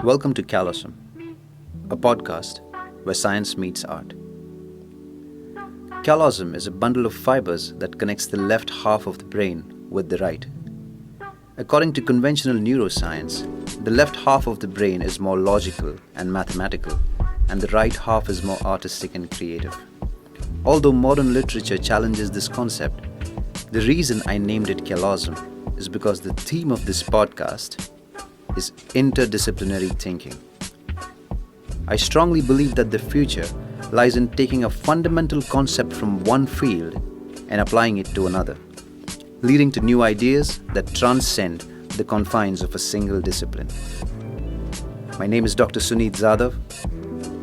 Welcome to Callosm, a podcast where science meets art. Callosm is a bundle of fibers that connects the left half of the brain with the right. According to conventional neuroscience, the left half of the brain is more logical and mathematical, and the right half is more artistic and creative. Although modern literature challenges this concept, the reason I named it Callosm is because the theme of this podcast is interdisciplinary thinking. I strongly believe that the future lies in taking a fundamental concept from one field and applying it to another, leading to new ideas that transcend the confines of a single discipline. My name is Dr. Suneet Zadav.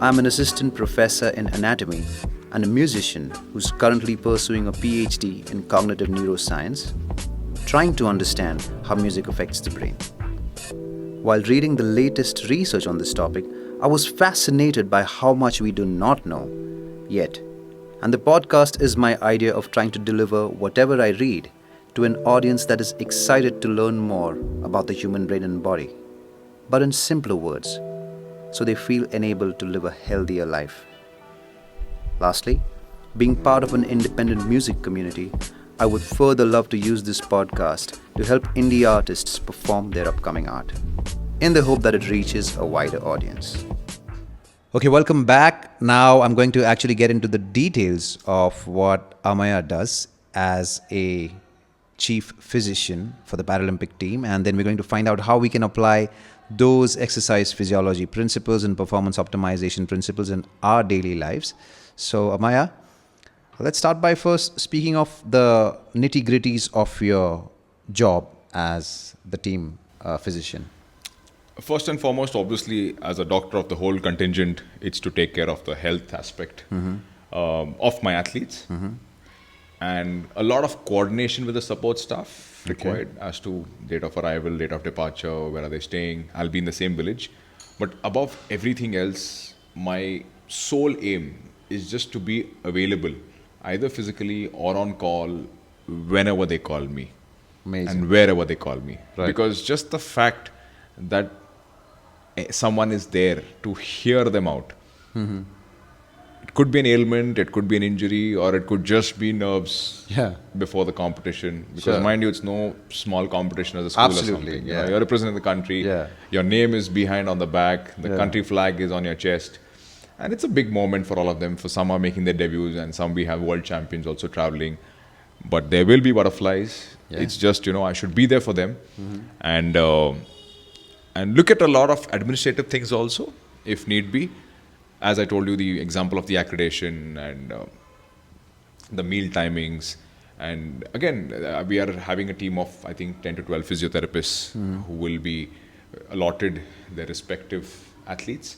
I'm an assistant professor in anatomy and a musician who's currently pursuing a PhD in cognitive neuroscience, trying to understand how music affects the brain. While reading the latest research on this topic, I was fascinated by how much we do not know yet. And the podcast is my idea of trying to deliver whatever I read to an audience that is excited to learn more about the human brain and body, but in simpler words, so they feel enabled to live a healthier life. Lastly, being part of an independent music community, I would further love to use this podcast to help indie artists perform their upcoming art, in the hope that it reaches a wider audience. Okay, welcome back. Now I'm going to actually get into the details of what Ameya does as a chief physician for the Paralympic team, and then we're going to find out how we can apply those exercise physiology principles and performance optimization principles in our daily lives. So Ameya, let's start by first speaking of the nitty-gritties of your job as the team physician. First and foremost, obviously, as a doctor of the whole contingent, it's to take care of the health aspect of my athletes. And a lot of coordination with the support staff required as to date of arrival, date of departure, where are they staying. I'll be in the same village. But above everything else, my sole aim is just to be available, either physically or on call, whenever they call me. Amazing. And wherever they call me. Right. Because just the fact that someone is there to hear them out. It could be an ailment, it could be an injury, or it could just be nerves before the competition. Because mind you, it's no small competition as a school or something. You know, you're representing the country. Your name is behind on the back. The country flag is on your chest. And it's a big moment for all of them. For some are making their debuts, and some we have world champions also traveling. But there will be butterflies. It's just, I should be there for them. And look at a lot of administrative things also, if need be. As I told you, the example of the accreditation and the meal timings. And again, we are having a team of, I think, 10 to 12 physiotherapists who will be allotted their respective athletes.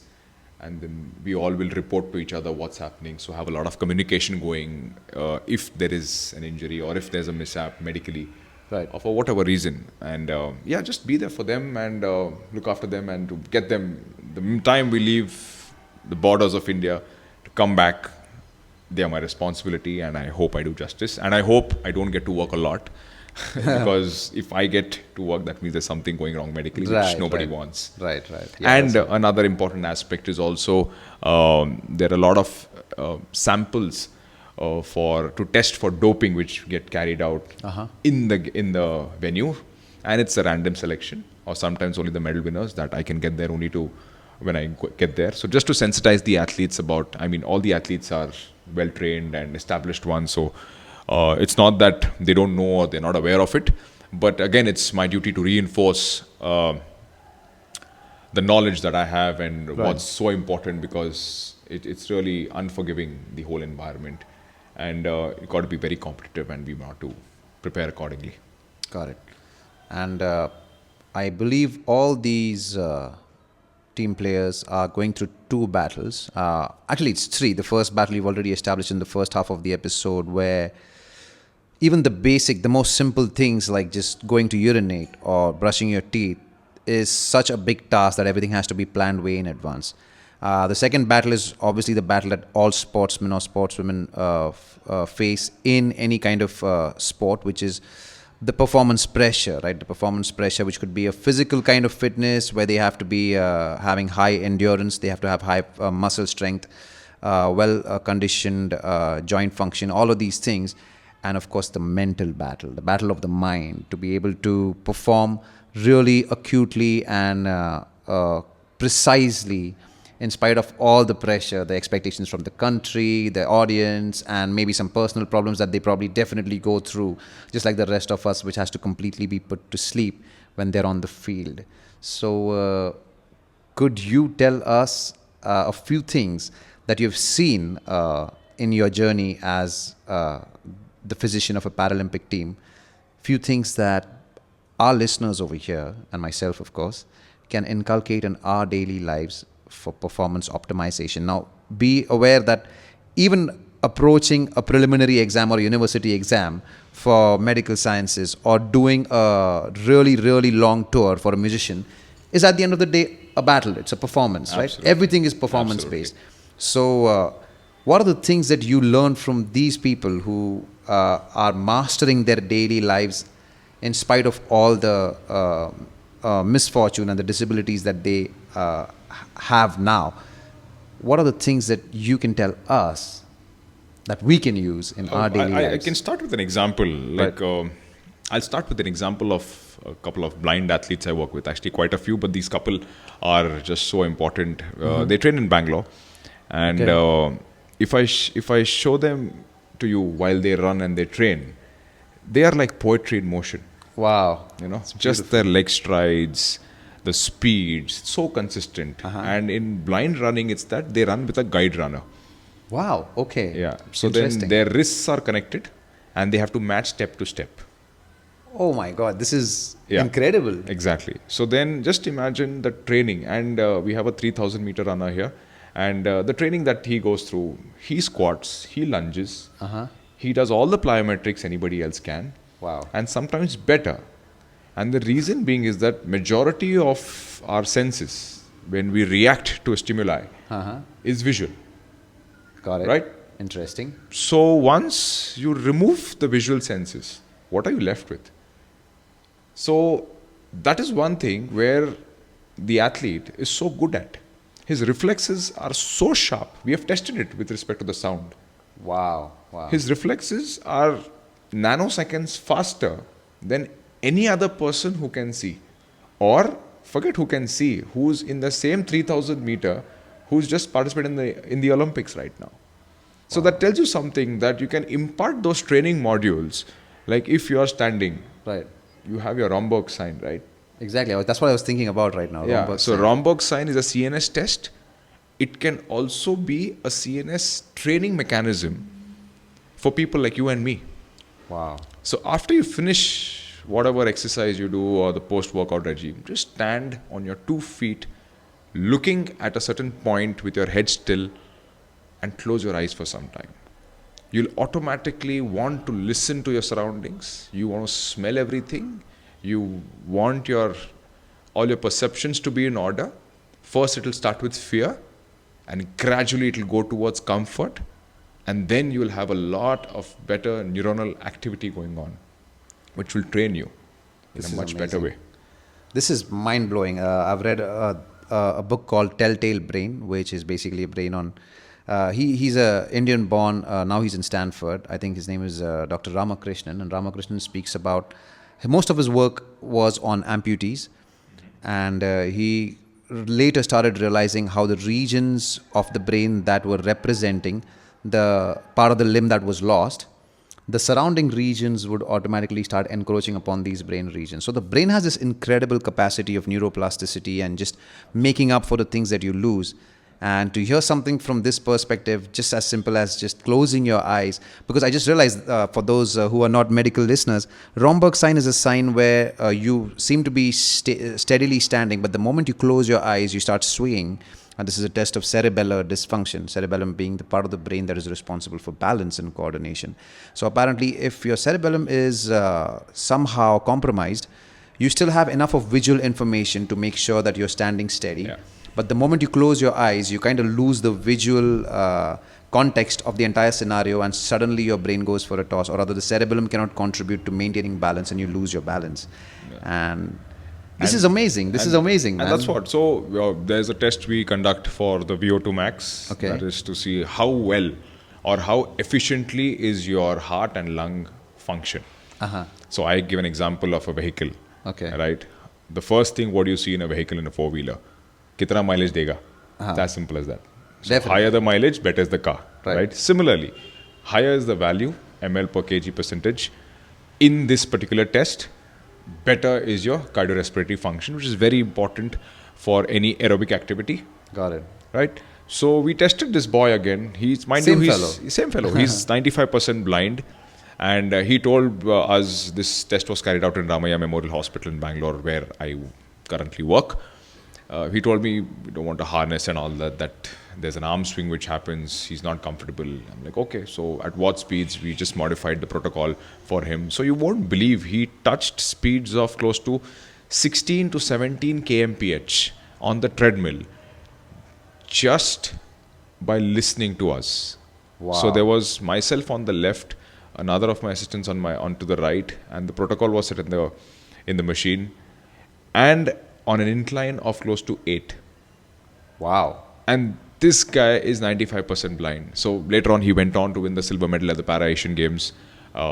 And then we all will report to each other what's happening. So have a lot of communication going if there is an injury or if there's a mishap medically. Right. Or for whatever reason. And just be there for them and look after them and to get them. The time we leave the borders of India to come back, they are my responsibility, and I hope I do justice. And I hope I don't get to work a lot. Because if I get to work, that means there's something going wrong medically, which nobody wants. Right. Yeah, and another important aspect is also there are a lot of samples to test for doping, which get carried out in the venue, and it's a random selection, or sometimes only the medal winners that I can get there only to when I get there. So just to sensitize the athletes about, all the athletes are well trained and established ones, so it's not that they don't know or they're not aware of it, but again, it's my duty to reinforce the knowledge that I have and what's so important, because it's really unforgiving, the whole environment. And you've got to be very competitive, and we want to prepare accordingly. Got it. And I believe all these team players are going through two battles. Actually, it's three. The first battle you've already established in the first half of the episode, where even the most simple things like just going to urinate or brushing your teeth is such a big task that everything has to be planned way in advance. The second battle is obviously the battle that all sportsmen or sportswomen face in any kind of sport, which is the performance pressure, right? The performance pressure, which could be a physical kind of fitness where they have to be having high endurance, they have to have high muscle strength, conditioned joint function, all of these things. And of course, the mental battle, the battle of the mind, to be able to perform really acutely and precisely in spite of all the pressure, the expectations from the country, the audience, and maybe some personal problems that they probably definitely go through, just like the rest of us, which has to completely be put to sleep when they're on the field. So, could you tell us a few things that you've seen in your journey as the physician of a Paralympic team? Few things that our listeners over here, and myself, of course, can inculcate in our daily lives for performance optimization. Now, be aware that even approaching a preliminary exam or university exam for medical sciences, or doing a really, really long tour for a musician, is at the end of the day a battle. It's a performance, Absolutely. right? Everything is performance based. So, what are the things that you learn from these people who are mastering their daily lives in spite of all the misfortune and the disabilities that they have now? What are the things that you can tell us that we can use in our daily lives? I can start with an example. Like, I'll start with an example of a couple of blind athletes I work with. Actually, quite a few, but these couple are just so important. They train in Bangalore, and if I show them to you while they run and they train, they are like poetry in motion. Wow. Just their leg strides, the speeds, so consistent. And in blind running, it's that they run with a guide runner. Wow. Okay. Yeah. So then their wrists are connected and they have to match step to step. Oh my God, this is incredible. Exactly. So then just imagine the training, and we have a 3,000 meter runner here, and the training that he goes through, he squats, he lunges, he does all the plyometrics anybody else can. Wow. And sometimes better. And the reason being is that majority of our senses, when we react to a stimuli, is visual. Got it. Right? Interesting. So once you remove the visual senses, what are you left with? So that is one thing where the athlete is so good at. His reflexes are so sharp. We have tested it with respect to the sound. Wow. Wow. His reflexes are nanoseconds faster than any other person who can see. Or forget who can see, who's in the same 3,000 meter, who's just participating in the Olympics right now. So that tells you something, that you can impart those training modules. Like if you are standing, Right. you have your Romberg sign, right? Exactly. That's what I was thinking about right now. Yeah. Romberg So sign. Romberg sign is a CNS test. It can also be a CNS training mechanism for people like you and me. Wow. So after you finish whatever exercise you do or the post-workout regime, just stand on your 2 feet, looking at a certain point with your head still, and close your eyes for some time. You'll automatically want to listen to your surroundings. You want to smell everything. You want all your perceptions to be in order. First, it will start with fear, and gradually it will go towards comfort, and then you will have a lot of better neuronal activity going on, which will train you in a much better way. This is mind-blowing. I've read a book called Telltale Brain, which is basically a brain on... he's a Indian-born, now he's in Stanford. I think his name is Dr. Ramakrishnan. And Ramakrishnan speaks about... Most of his work was on amputees. And he later started realizing how the regions of the brain that were representing the part of the limb that was lost, the surrounding regions would automatically start encroaching upon these brain regions. So the brain has this incredible capacity of neuroplasticity and just making up for the things that you lose. And to hear something from this perspective, just as simple as just closing your eyes, because I just realized for those who are not medical listeners, Romberg sign is a sign where you seem to be steadily standing, but the moment you close your eyes, you start swaying. And this is a test of cerebellar dysfunction, cerebellum being the part of the brain that is responsible for balance and coordination. So apparently, if your cerebellum is somehow compromised, you still have enough of visual information to make sure that you're standing steady. Yeah. But the moment you close your eyes, you kind of lose the visual context of the entire scenario, and suddenly your brain goes for a toss, or rather the cerebellum cannot contribute to maintaining balance and you lose your balance. And this is amazing. This is amazing, man. And that's what. So there's a test we conduct for the VO2 max. Okay. That is to see how well or how efficiently is your heart and lung function. So I give an example of a vehicle. Okay. Right. The first thing what you see in a vehicle in a four-wheeler, kitna mileage dega. It's as simple as that. So higher the mileage, better is the car. Right. Similarly, higher is the value, ml per kg percentage. In this particular test, better is your cardiorespiratory function, which is very important for any aerobic activity. Got it. Right. So we tested this boy again. He's Same fellow. He's 95% blind. And he told us this test was carried out in Ameya Memorial Hospital in Bangalore, where I currently work. He told me, we don't want a harness and all that there's an arm swing which happens, he's not comfortable. I'm like, okay, so at what speeds? We just modified the protocol for him. So you won't believe he touched speeds of close to 16 to 17 kmph on the treadmill just by listening to us. Wow. So there was myself on the left, another of my assistants onto the right, and the protocol was set in the machine, and on an incline of close to 8. Wow. And this guy is 95% blind. So later on, he went on to win the silver medal at the Para Asian Games,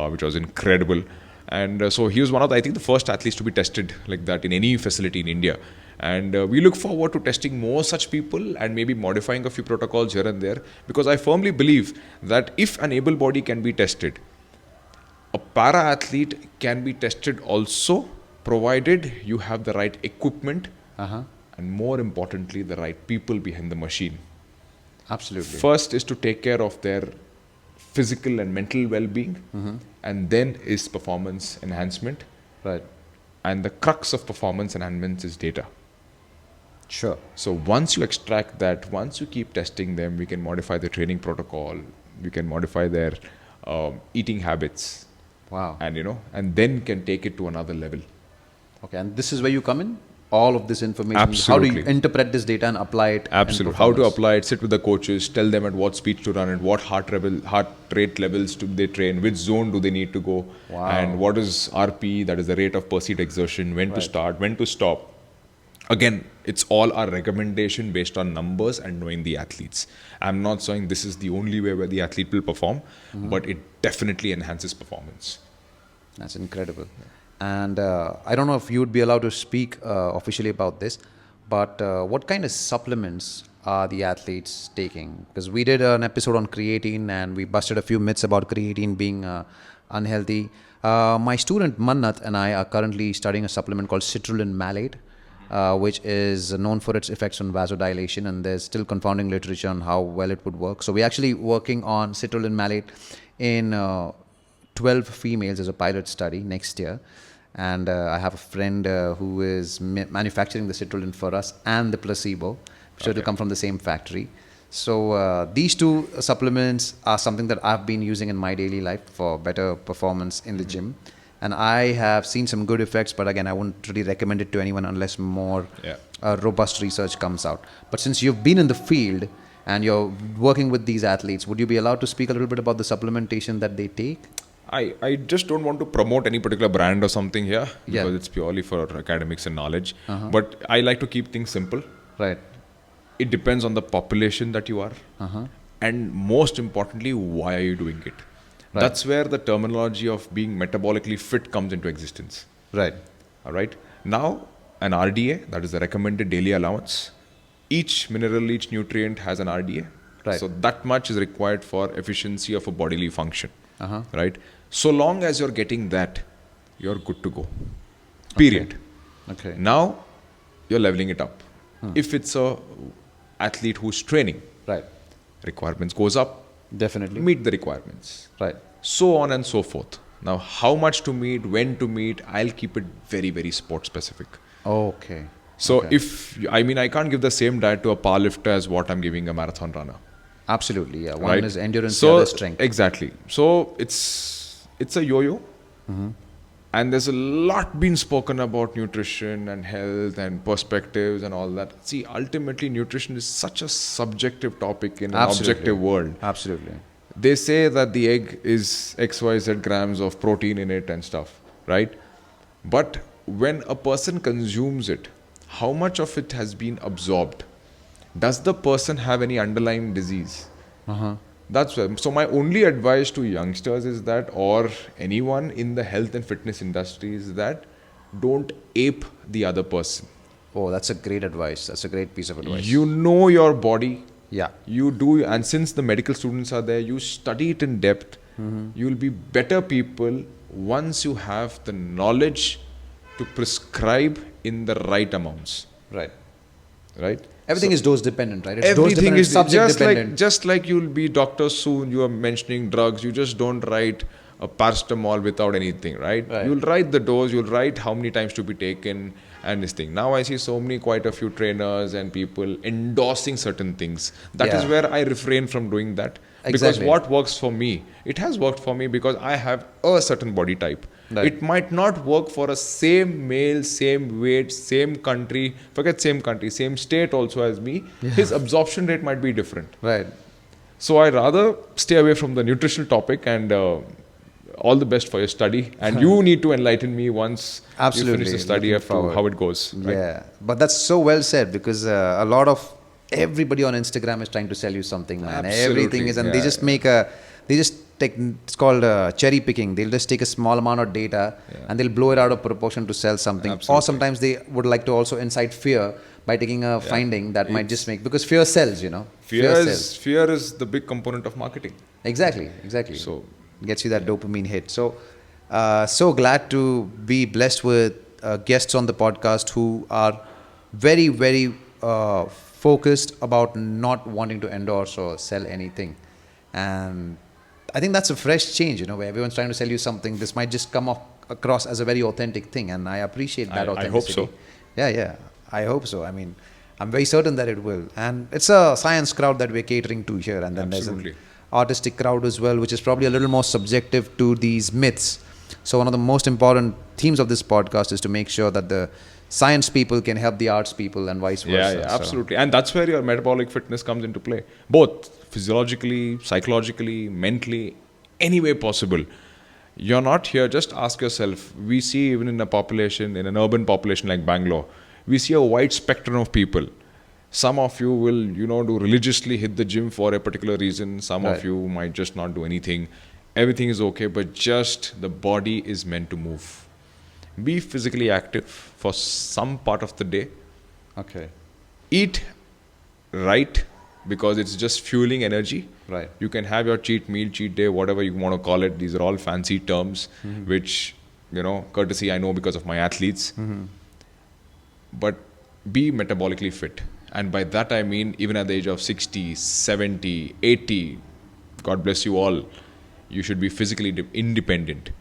which was incredible. And so he was one of the, I think, the first athletes to be tested like that in any facility in India. And we look forward to testing more such people and maybe modifying a few protocols here and there, because I firmly believe that if an able body can be tested, a para athlete can be tested also, provided you have the right equipment and more importantly, the right people behind the machine. Absolutely. First is to take care of their physical and mental well-being, and then is performance enhancement. Right. And the crux of performance enhancement is data. Sure. So once you extract that, once you keep testing them, we can modify the training protocol, we can modify their eating habits. Wow. And then can take it to another level. Okay, and this is where you come in? All of this information. Absolutely. How do you interpret this data and apply it? Absolutely. How to apply it, sit with the coaches, tell them at what speed to run it, what heart rate levels do they train, which zone do they need to go, and what is RP, that is the rate of perceived exertion, when to start, when to stop. Again, it's all our recommendation based on numbers and knowing the athletes. I'm not saying this is the only way where the athlete will perform, but it definitely enhances performance. That's incredible. And I don't know if you would be allowed to speak officially about this, but what kind of supplements are the athletes taking? Because we did an episode on creatine and we busted a few myths about creatine being unhealthy. My student Mannat and I are currently studying a supplement called citrulline malate, which is known for its effects on vasodilation, and there's still confounding literature on how well it would work. So we're actually working on citrulline malate in 12 females as a pilot study next year. And I have a friend who is manufacturing the citrulline for us and the placebo, which will come from the same factory. So these two supplements are something that I've been using in my daily life for better performance in the gym. And I have seen some good effects, but again, I wouldn't really recommend it to anyone unless more robust research comes out. But since you've been in the field and you're working with these athletes, would you be allowed to speak a little bit about the supplementation that they take? I just don't want to promote any particular brand or something here, because it's purely for academics and knowledge. But I like to keep things simple. Right. It depends on the population that you are. And most importantly, why are you doing it? Right. That's where the terminology of being metabolically fit comes into existence. Right. All right. Now, an RDA, that is the recommended daily allowance. Each mineral, each nutrient has an RDA. Right. So that much is required for efficiency of a bodily function. Right. So long as you're getting that, you're good to go. Period. Okay. Now, you're leveling it up. If it's a athlete who's training, right, requirements goes up. Definitely. Meet the requirements. Right. So on and so forth. Now, how much to meet, when to meet, I'll keep it very, very sport specific. Okay. So I can't give the same diet to a powerlifter as what I'm giving a marathon runner. Absolutely, yeah. One is endurance, the other is strength. Exactly. So it's a yo-yo. And there's a lot been spoken about nutrition and health and perspectives and all that. See, ultimately, nutrition is such a subjective topic in an objective world. Absolutely. They say that the egg is XYZ grams of protein in it and stuff, right? But when a person consumes it, how much of it has been absorbed? Does the person have any underlying disease? That's why. So my only advice to youngsters is that, or anyone in the health and fitness industry, is that don't ape the other person. Oh, that's a great advice. That's a great piece of advice. You know your body. Yeah. You do, and since the medical students are there, you study it in depth. You'll be better people once you have the knowledge to prescribe in the right amounts. Right. Right? Everything is dose dependent, right? It's dose Everything dependent, is subject dependent. just like you'll be doctor soon. You are mentioning drugs. You just don't write a paracetamol without anything, right? You'll write the dose. You'll write how many times to be taken and this thing. Now I see quite a few trainers and people endorsing certain things. That is where I refrain from doing that. Because what works for me, it has worked for me because I have a certain body type. Right. It might not work for a same male, same weight, same country, forget same country, same state also as me. His absorption rate might be different. Right. So I rather stay away from the nutritional topic, and all the best for your study. And you need to enlighten me once you finish the study of how it goes. Right? Yeah, but that's so well said, because a lot of everybody on Instagram is trying to sell you something, man. Absolutely. Everything is, and they just make it's called cherry picking. They'll just take a small amount of data and they'll blow it out of proportion to sell something. Absolutely. Or sometimes they would like to also incite fear by taking a finding that might just make, because fear sells, Fear is the big component of marketing. Exactly. So gets you that dopamine hit. So, so glad to be blessed with guests on the podcast who are very, very focused about not wanting to endorse or sell anything. And I think that's a fresh change, where everyone's trying to sell you something. This might just come across as a very authentic thing, and I appreciate that authenticity. I hope so. Yeah, I hope so. I mean, I'm very certain that it will. And it's a science crowd that we're catering to here, and then there's an artistic crowd as well, which is probably a little more subjective to these myths. So one of the most important themes of this podcast is to make sure that the science people can help the arts people and vice versa. Yeah, absolutely. And that's where your metabolic fitness comes into play. Both physiologically, psychologically, mentally, any way possible. You're not here, just ask yourself. We see even in a population, in an urban population like Bangalore, we see a wide spectrum of people. Some of you will, do religiously hit the gym for a particular reason. Some of you might just not do anything. Everything is okay, but just the body is meant to move. Be physically active for some part of the day. Okay. Eat right, because it's just fueling energy. Right. You can have your cheat meal, cheat day, whatever you want to call it. These are all fancy terms, which, courtesy I know because of my athletes. But be metabolically fit. And by that I mean, even at the age of 60, 70, 80, God bless you all, you should be physically independent.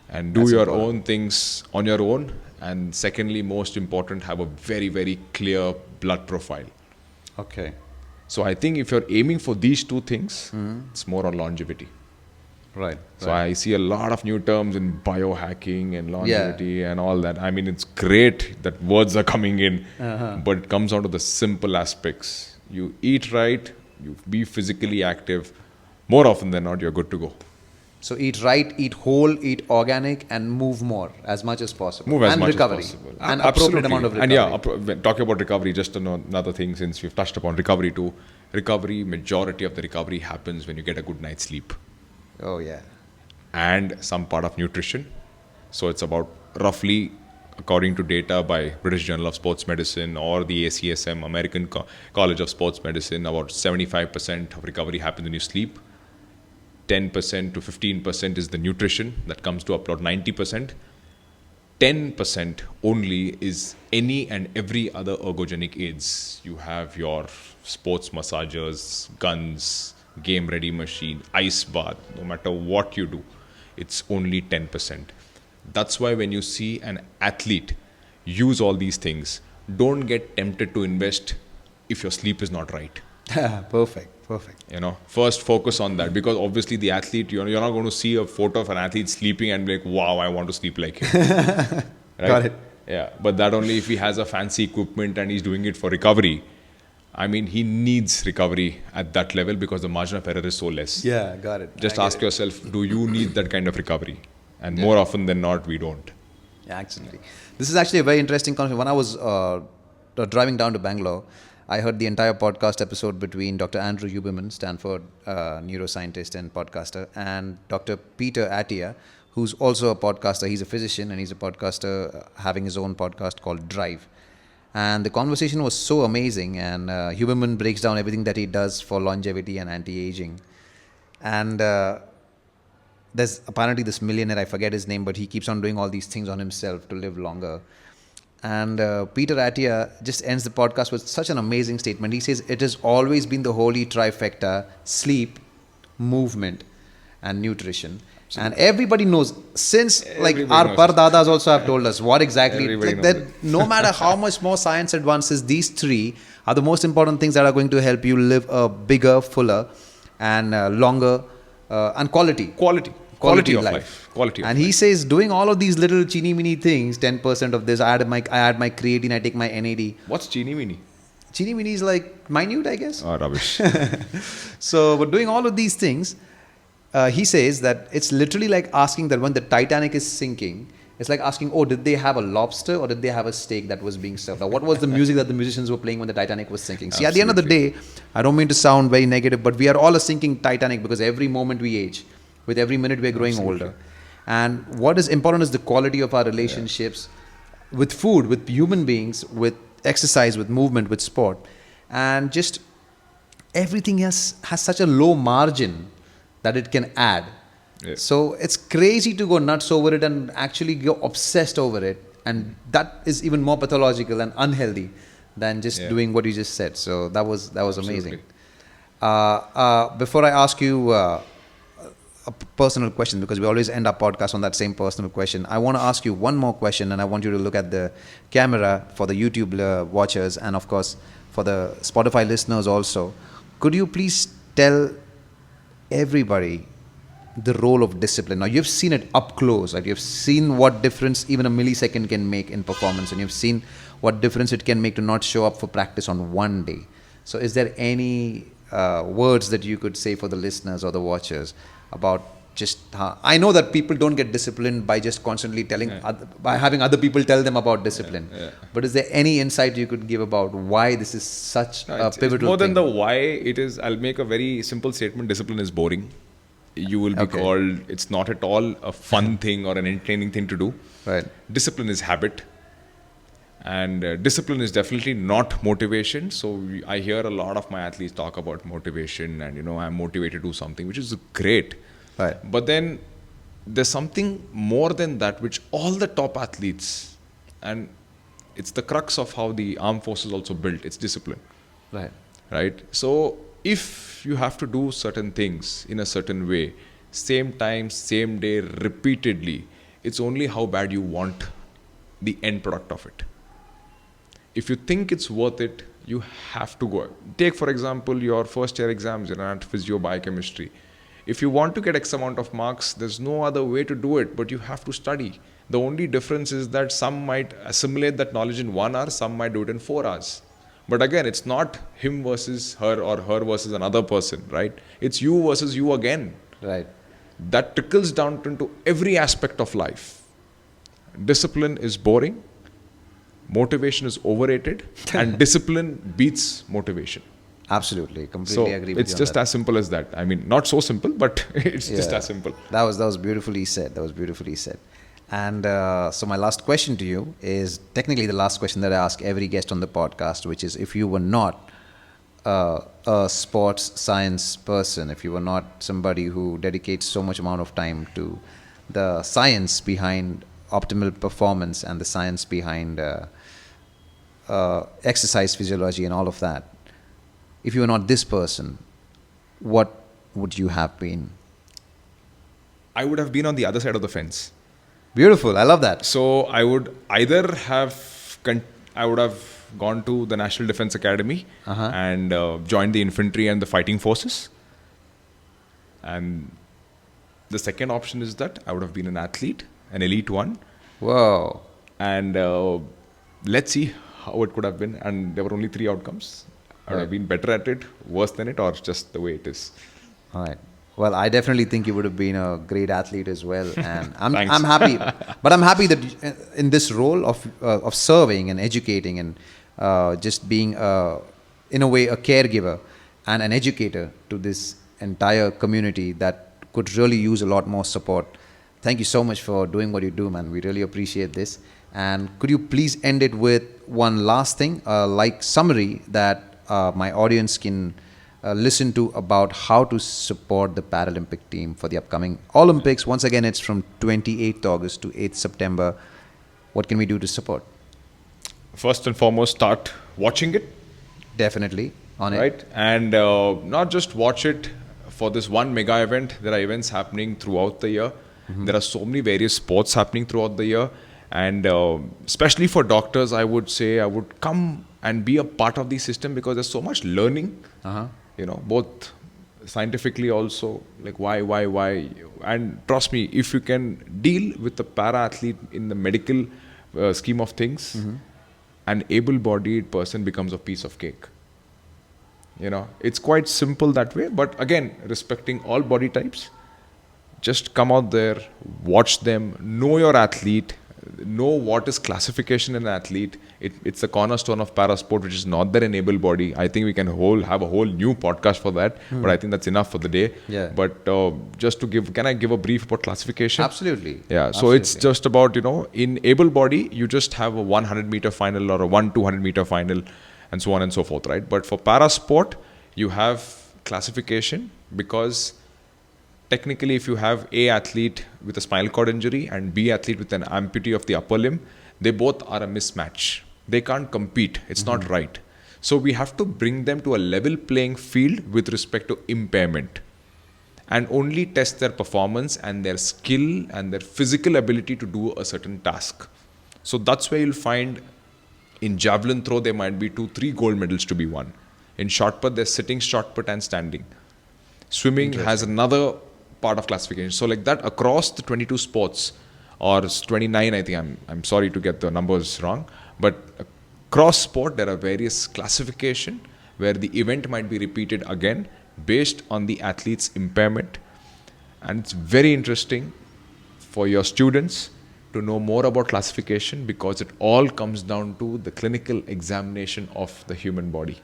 And do your own things on your own. And secondly, most important, have a very, very clear blood profile. Okay. So I think if you're aiming for these two things, it's more on longevity. Right. So I see a lot of new terms in biohacking and longevity and all that. I mean, it's great that words are coming in, but it comes down to the simple aspects. You eat right, you be physically active. More often than not, you're good to go. So eat right, eat whole, eat organic, and move more as much as possible. Move as and much recovery. as possible. And appropriate amount of recovery. And talking about recovery, just another thing, since we've touched upon recovery too. Recovery, majority of the recovery happens when you get a good night's sleep. Oh, yeah. And some part of nutrition. So it's about roughly, according to data by British Journal of Sports Medicine or the ACSM, American College of Sports Medicine, about 75% of recovery happens when you sleep. 10% to 15% is the nutrition that comes to about 90%. 10% only is any and every other ergogenic aids. You have your sports massagers, guns, game ready machine, ice bath, no matter what you do, it's only 10%. That's why when you see an athlete use all these things, don't get tempted to invest if your sleep is not right. Perfect. Perfect. First focus on that, because obviously the athlete, you're not going to see a photo of an athlete sleeping and be like, wow, I want to sleep like him. Right? Got it. Yeah, but that only if he has a fancy equipment and he's doing it for recovery. I mean, he needs recovery at that level because the margin of error is so less. Yeah, got it. Just ask yourself, do you need that kind of recovery? And more often than not, we don't. Yeah, absolutely. This is actually a very interesting conversation. When I was driving down to Bangalore, I heard the entire podcast episode between Dr. Andrew Huberman, Stanford neuroscientist and podcaster, and Dr. Peter Attia, who's also a podcaster. He's a physician and he's a podcaster having his own podcast called Drive. And the conversation was so amazing, and Huberman breaks down everything that he does for longevity and anti-aging. And there's apparently this millionaire, I forget his name, but he keeps on doing all these things on himself to live longer. And Peter Attia just ends the podcast with such an amazing statement. He says, it has always been the holy trifecta: sleep, movement, and nutrition. Absolutely. And everybody knows, since our pardadas also have told us what exactly, that no matter how much more science advances, these three are the most important things that are going to help you live a bigger, fuller, and longer, and quality of life. And he says, doing all of these little teeny mini things, 10% of this, I add my creatine, I take my NAD. What's teeny mini? Teeny mini is like minute, I guess. Oh, rubbish. So, but doing all of these things, he says that it's literally like asking that when the Titanic is sinking, it's like asking, oh, did they have a lobster or did they have a steak that was being served? Or what was the music that the musicians were playing when the Titanic was sinking? See, at the end of the day, I don't mean to sound very negative, but we are all a sinking Titanic because every moment we age. With every minute we are growing older. And what is important is the quality of our relationships with food, with human beings, with exercise, with movement, with sport. And just everything else has such a low margin that it can add. Yeah. So it's crazy to go nuts over it and actually go obsessed over it. And that is even more pathological and unhealthy than just doing what you just said. So that was amazing. Before I ask you a personal question, because we always end our podcast on that same personal question, I want to ask you one more question, and I want you to look at the camera for the YouTube watchers and of course for the Spotify listeners also. Could you please tell everybody the role of discipline? Now you've seen it up close, right? You've seen what difference even a millisecond can make in performance, and you've seen what difference it can make to not show up for practice on one day. So is there any words that you could say for the listeners or the watchers about just how, I know that people don't get disciplined by just constantly telling, by having other people tell them about discipline. But is there any insight you could give about why this is such a pivotal it's more thing? Than the why, it is, I'll make a very simple statement: discipline is boring. You will be called, it's not at all a fun thing or an entertaining thing to do. Right. Discipline is habit. And discipline is definitely not motivation. So I hear a lot of my athletes talk about motivation and, I'm motivated to do something, which is great. Right. But then there's something more than that, which all the top athletes, and it's the crux of how the armed forces also built, it's discipline. Right. So if you have to do certain things in a certain way, same time, same day, repeatedly, it's only how bad you want the end product of it. If you think it's worth it, you have to go. Take, for example, your first year exams in physio biochemistry. If you want to get X amount of marks, there's no other way to do it, but you have to study. The only difference is that some might assimilate that knowledge in 1 hour, some might do it in 4 hours. But again, it's not him versus her or her versus another person, right? It's you versus you again. Right. That trickles down into every aspect of life. Discipline is boring. Motivation is overrated, and discipline beats motivation. Absolutely, completely agree with you. It's just as simple as that. I mean, not so simple, but it's just as simple. That was beautifully said. And so my last question to you is technically the last question that I ask every guest on the podcast, which is, if you were not a sports science person, if you were not somebody who dedicates so much amount of time to the science behind optimal performance and the science behind exercise physiology and all of that, if you were not this person, what would you have been? I would have been on the other side of the fence. Beautiful. I love that. So I would either have gone to the National Defense Academy and joined the infantry and the fighting forces. And the second option is that I would have been an athlete, an elite one. Whoa. And let's see how it could have been. And there were only 3 outcomes. I would have been better at it, worse than it, or just the way it is. All right. Well, I definitely think you would have been a great athlete as well, and I'm Thanks. happy. But I'm happy that in this role of serving and educating and just being in a way a caregiver and an educator to this entire community that could really use a lot more support. Thank you so much for doing what you do, man. We really appreciate this. And could you please end it with one last thing, like summary that my audience can listen to about how to support the Paralympic team for the upcoming Olympics. Once again, it's from 28th August to 8th September. What can we do to support? First and foremost, start watching it. Definitely on it. Right? And not just watch it for this one mega event. There are events happening throughout the year. There are so many various sports happening throughout the year. And especially for doctors, I would say I would come and be a part of the system because there's so much learning. You know, both scientifically also, like why. And trust me, if you can deal with the para-athlete in the medical scheme of things, an able-bodied person becomes a piece of cake. You know, it's quite simple that way. But again, respecting all body types, just come out there, watch them, know your athlete, know what is classification in an athlete. It's the cornerstone of parasport, which is not their able body. I think we can have a whole new podcast for that, but I think that's enough for the day. Yeah. But just to can I give a brief about classification? Absolutely. Yeah. So it's just about, in able body, you just have a 100-meter final or a 200-meter final and so on and so forth, right? But for parasport, you have classification because technically, if you have A athlete with a spinal cord injury and B athlete with an amputee of the upper limb, they both are a mismatch. They can't compete. It's not right. So we have to bring them to a level playing field with respect to impairment and only test their performance and their skill and their physical ability to do a certain task. So that's where you'll find in javelin throw, there might be 2-3 gold medals to be won. In shot put, there's sitting shot put and standing. Swimming has another part of classification. So like that across the 22 sports, or 29, I think, I'm sorry to get the numbers wrong, but across sport, there are various classification where the event might be repeated again based on the athlete's impairment. And it's very interesting for your students to know more about classification because it all comes down to the clinical examination of the human body.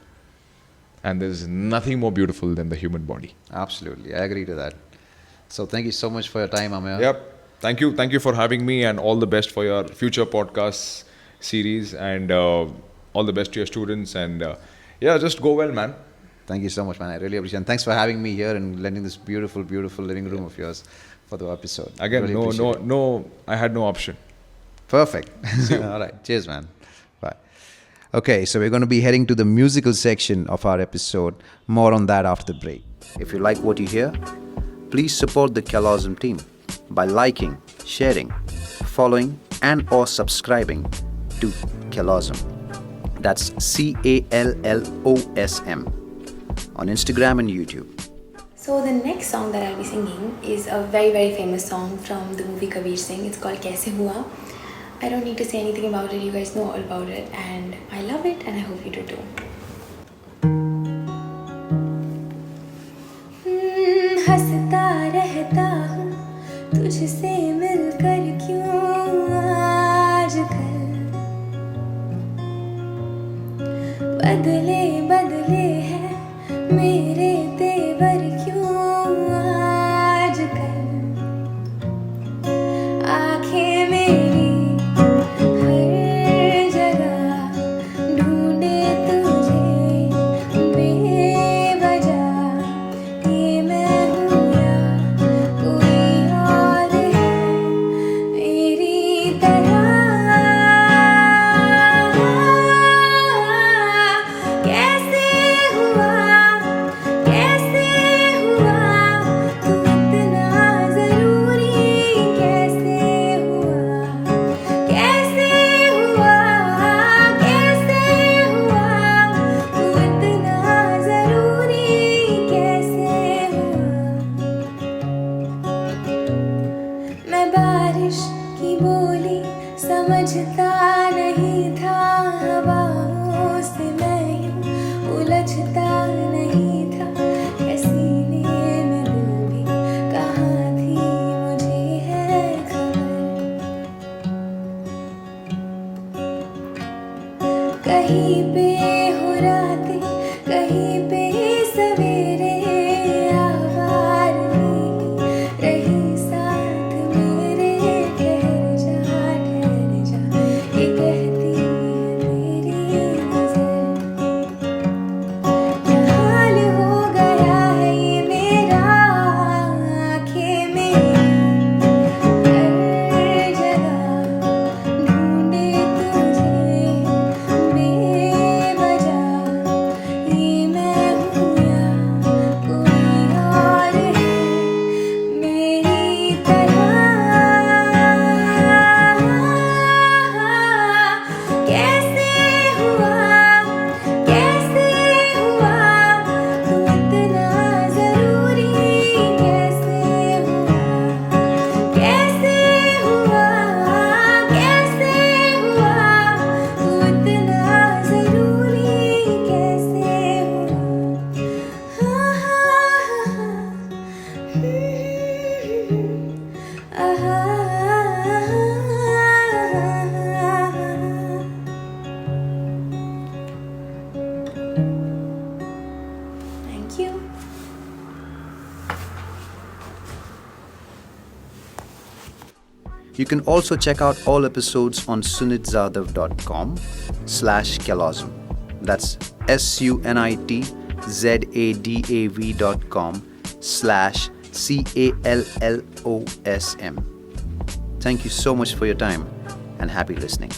And there's nothing more beautiful than the human body. Absolutely. I agree to that. So thank you so much for your time, Ameya. Yep. Thank you. Thank you for having me, and all the best for your future podcast series, and all the best to your students. And just go well, man. Thank you so much, man. I really appreciate it. And thanks for having me here and lending this beautiful, beautiful living room of yours for the episode. Again, Really I had no option. Perfect. All right. Cheers, man. Bye. Okay, so we're going to be heading to the musical section of our episode. More on that after the break. If you like what you hear, please support the Callosm team by liking, sharing, following and/or subscribing to Callosm. That's CALLOSM on Instagram and YouTube. So the next song that I'll be singing is a very, very famous song from the movie Kabir Singh. It's called Kaise Hua. I don't need to say anything about it. You guys know all about it, and I love it, and I hope you do too. हंसता रहता हूँ तुझसे मिलकर क्यों आजकल बदले बदले हैं मेरे तेवर क्यों आजकल आँखें मेरी हर जगह ढूंढे तुझे बेवजह ये मैं हूँ या कोई और है मेरी तरह कैसे इश्क की बोली समझता नहीं था, हवाओं से मैं यूं उलझता नहीं था, सीने में दिल भी कहाँ थी मुझे है खबर। कहीं पे हो रातें, कहीं पे सवेरे, आवाज़ रही साथ मेरे, ठहर जा ये कहती है मेरी नज़र। क्या हाल हो गया है ये मेरा, आँखें में हर जगह ढूंढे तुझे बेवजह, ये मैं हूँ या कोई और है मेरी तरह। कैसे हुआ, कैसे हुआ तू इतना ज़रूरी, कैसे हुआ, कैसे हुआ, कैसे हुआ तू इतना ज़रूरी, कैसे Thank you. You can also check out all episodes on sunitzadav.com/Callosm. That's sunitzadav.com/CALLOSM. Thank you so much for your time and happy listening.